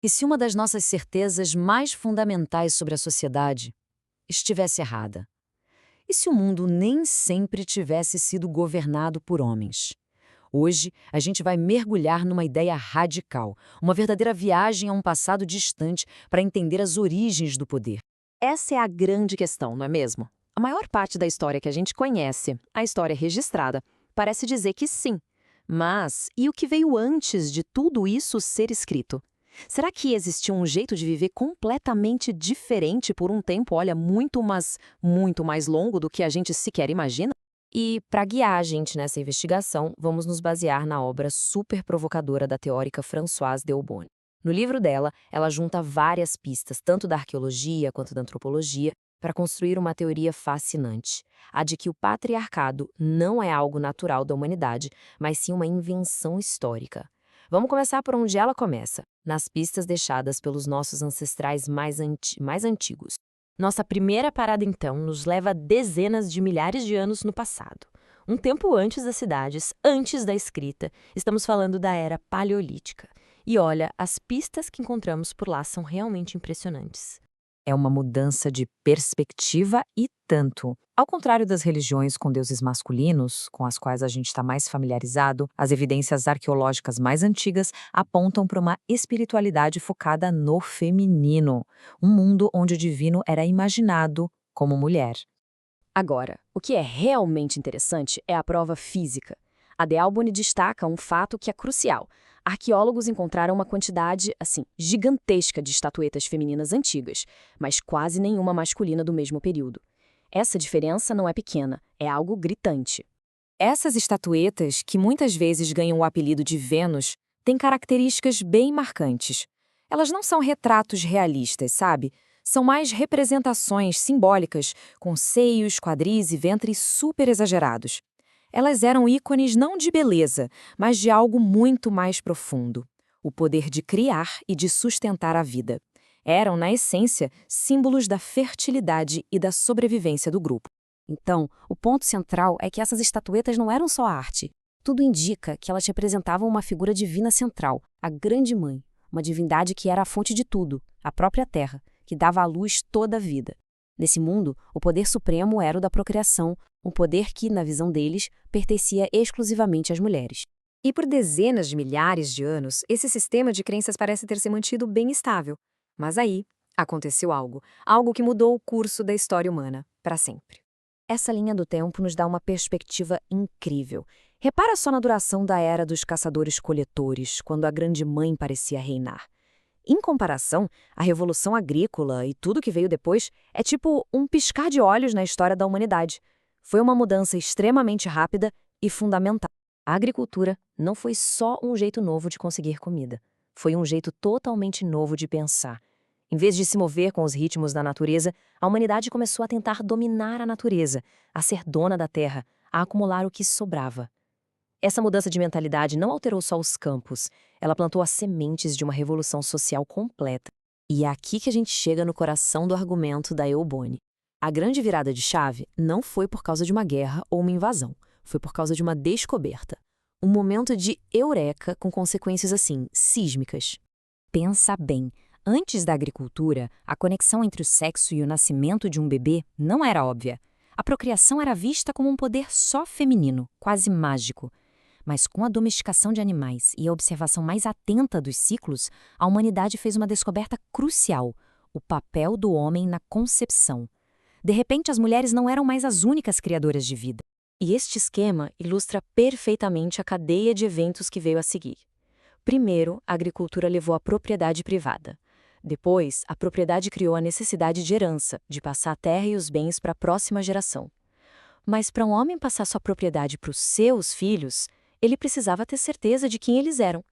E se uma das nossas certezas mais fundamentais sobre a sociedade estivesse errada? E se o mundo nem sempre tivesse sido governado por homens? Hoje, a gente vai mergulhar numa ideia radical, uma verdadeira viagem a um passado distante para entender as origens do poder. Essa é a grande questão, não é mesmo? A maior parte da história que a gente conhece, a história registrada, parece dizer que sim. Mas e o que veio antes de tudo isso ser escrito? Será que existiu um jeito de viver completamente diferente por um tempo, olha, muito mais longo do que a gente sequer imagina? E, para guiar a gente nessa investigação, vamos nos basear na obra super provocadora da teórica Françoise de Eubone. No livro dela, ela junta várias pistas, tanto da arqueologia quanto da antropologia, para construir uma teoria fascinante, a de que o patriarcado não é algo natural da humanidade, mas sim uma invenção histórica. Vamos começar por onde ela começa, nas pistas deixadas pelos nossos ancestrais mais antigos. Nossa primeira parada, então, nos leva dezenas de milhares de anos no passado. Um tempo antes das cidades, antes da escrita, estamos falando da Era Paleolítica. E olha, as pistas que encontramos por lá são realmente impressionantes. É uma mudança de perspectiva e tanto. Ao contrário das religiões com deuses masculinos, com as quais a gente está mais familiarizado, as evidências arqueológicas mais antigas apontam para uma espiritualidade focada no feminino, um mundo onde o divino era imaginado como mulher. Agora, o que é realmente interessante é a prova física. A de Albany destaca um fato que é crucial. Arqueólogos encontraram uma quantidade, gigantesca de estatuetas femininas antigas, mas quase nenhuma masculina do mesmo período. Essa diferença não é pequena, é algo gritante. Essas estatuetas, que muitas vezes ganham o apelido de Vênus, têm características bem marcantes. Elas não são retratos realistas, sabe? São mais representações simbólicas, com seios, quadris e ventre super exagerados. Elas eram ícones não de beleza, mas de algo muito mais profundo: o poder de criar e de sustentar a vida. Eram, na essência, símbolos da fertilidade e da sobrevivência do grupo. Então, o ponto central é que essas estatuetas não eram só arte. Tudo indica que elas representavam uma figura divina central, a Grande Mãe, uma divindade que era a fonte de tudo, a própria Terra, que dava à luz toda a vida. Nesse mundo, o poder supremo era o da procriação, um poder que, na visão deles, pertencia exclusivamente às mulheres. E por dezenas de milhares de anos, esse sistema de crenças parece ter se mantido bem estável. Mas aí, aconteceu algo que mudou o curso da história humana, para sempre. Essa linha do tempo nos dá uma perspectiva incrível. Repara só na duração da era dos caçadores-coletores, quando a Grande Mãe parecia reinar. Em comparação, a Revolução Agrícola e tudo que veio depois é tipo um piscar de olhos na história da humanidade. Foi uma mudança extremamente rápida e fundamental. A agricultura não foi só um jeito novo de conseguir comida. Foi um jeito totalmente novo de pensar. Em vez de se mover com os ritmos da natureza, a humanidade começou a tentar dominar a natureza, a ser dona da terra, a acumular o que sobrava. Essa mudança de mentalidade não alterou só os campos, ela plantou as sementes de uma revolução social completa. E é aqui que a gente chega no coração do argumento da Eubone. A grande virada de chave não foi por causa de uma guerra ou uma invasão, foi por causa de uma descoberta. Um momento de eureka com consequências sísmicas. Pensa bem, antes da agricultura, a conexão entre o sexo e o nascimento de um bebê não era óbvia. A procriação era vista como um poder só feminino, quase mágico. Mas com a domesticação de animais e a observação mais atenta dos ciclos, a humanidade fez uma descoberta crucial: o papel do homem na concepção. De repente, as mulheres não eram mais as únicas criadoras de vida. E este esquema ilustra perfeitamente a cadeia de eventos que veio a seguir. Primeiro, a agricultura levou à propriedade privada. Depois, a propriedade criou a necessidade de herança, de passar a terra e os bens para a próxima geração. Mas para um homem passar sua propriedade para os seus filhos, ele precisava ter certeza de quem eles eram.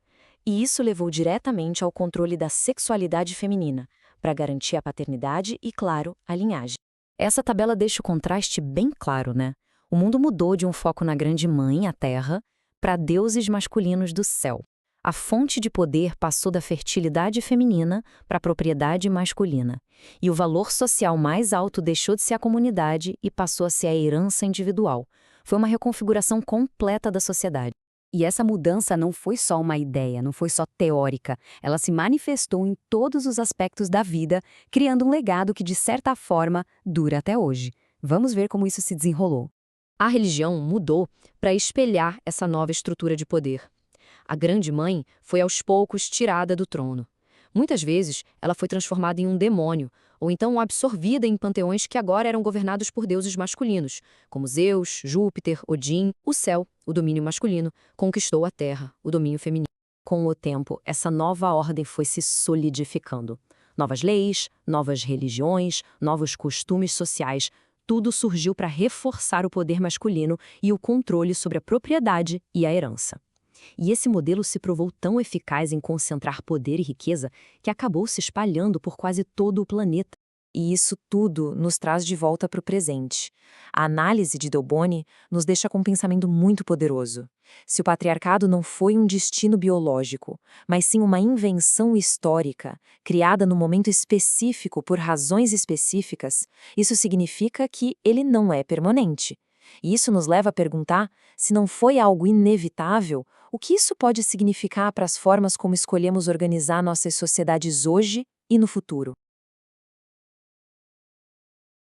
E isso levou diretamente ao controle da sexualidade feminina, para garantir a paternidade e, claro, a linhagem. Essa tabela deixa o contraste bem claro, né? O mundo mudou de um foco na Grande Mãe, a Terra, para deuses masculinos do céu. A fonte de poder passou da fertilidade feminina para a propriedade masculina. E o valor social mais alto deixou de ser a comunidade e passou a ser a herança individual. Foi uma reconfiguração completa da sociedade. E essa mudança não foi só uma ideia, não foi só teórica. Ela se manifestou em todos os aspectos da vida, criando um legado que, de certa forma, dura até hoje. Vamos ver como isso se desenrolou. A religião mudou para espelhar essa nova estrutura de poder. A Grande Mãe foi aos poucos tirada do trono. Muitas vezes, ela foi transformada em um demônio, ou então absorvida em panteões que agora eram governados por deuses masculinos, como Zeus, Júpiter, Odin. O céu, o domínio masculino, conquistou a terra, o domínio feminino. Com o tempo, essa nova ordem foi se solidificando. Novas leis, novas religiões, novos costumes sociais, tudo surgiu para reforçar o poder masculino e o controle sobre a propriedade e a herança. E esse modelo se provou tão eficaz em concentrar poder e riqueza que acabou se espalhando por quase todo o planeta. E isso tudo nos traz de volta para o presente. A análise de Delboni nos deixa com um pensamento muito poderoso. Se o patriarcado não foi um destino biológico, mas sim uma invenção histórica, criada no momento específico por razões específicas, isso significa que ele não é permanente. E isso nos leva a perguntar, se não foi algo inevitável, o que isso pode significar para as formas como escolhemos organizar nossas sociedades hoje e no futuro?